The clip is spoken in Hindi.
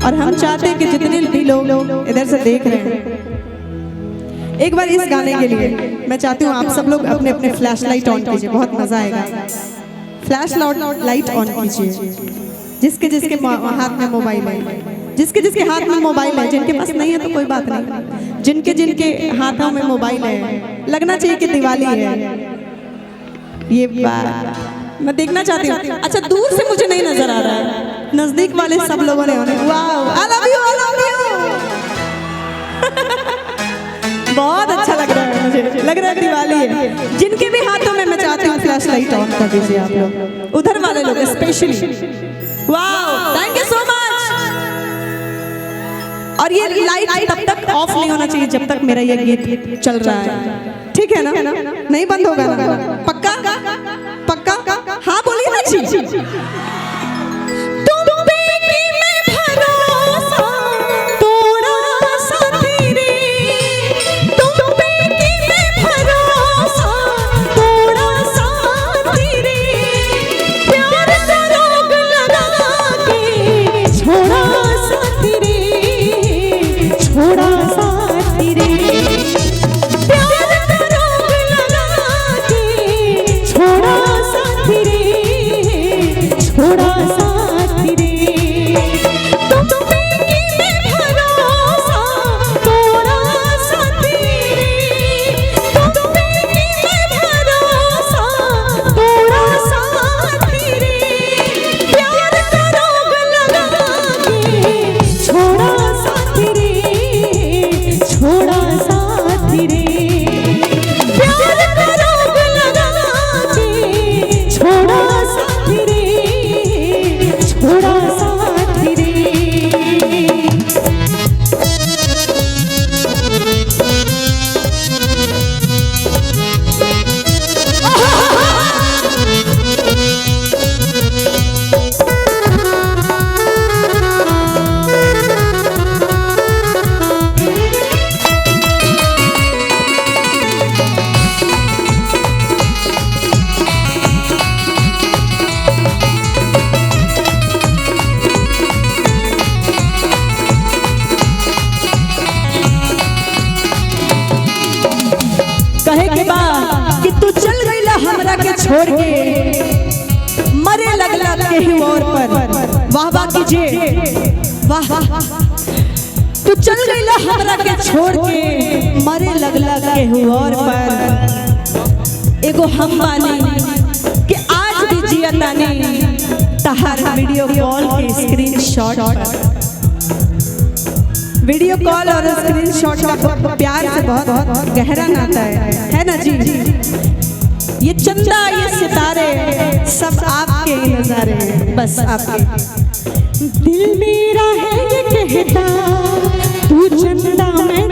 और हम चाहते हैं कि जितने भी लोग इधर से देख रहे हैं, एक बार इस गाने के लिए मैं चाहती हूँ आप सब लोग अपने अपने फ्लैश लाइट ऑन कीजिए, बहुत मजा आएगा। फ्लैश लाइट ऑन कीजिए। जिसके जिसके हाथ में मोबाइल है, जिसके जिसके हाथ में मोबाइल है, जिनके पास नहीं है तो कोई बात नहीं, जिनके जिनके हाथों में मोबाइल है लगना चाहिए कि दिवाली है। ये बात मैं देखना चाहती हूँ। अच्छा दूर से मुझे नहीं नजर आ रहा है, नजदीक वाले सब लोगों ने वाह I love you, I love you. बहुत अच्छा लग रहा है मुझे, लग रहा है दिवाली है। जिनके भी हाथों में मैं चाहती हूँ फ्लैश लाइट ऑन कर दीजिए आप लोग, उधर वाले लोग स्पेशली। वाह थैंक यू सो मच। और ये लाइट तब तक ऑफ नहीं होना चाहिए जब तक मेरा ये गीत चल रहा है, ठीक है ना? नहीं बंद होगा ना? पक्का पक्का? हाँ बोलिए ना जी। कहे के बाद कि तू चल गईला हमरा के छोड़ के, मरे लगला केहू और पर। वाह वाह कीजिए, वाह वाह। तू चल गईला हमरा के छोड़ के, मरे लगला केहू और पर। एगो हम बानी कि आज भी जियतानी तहार वीडियो कॉल के स्क्रीनशॉट पर। वीडियो कॉल और स्क्रीनशॉट का प्यार से बहुत गहरा नाता है ना जी? ये चंदा ये सितारे सब आपके ही नजारे हैं, बस आपके। दिल मेरा है ये कहता तू चंदा मैं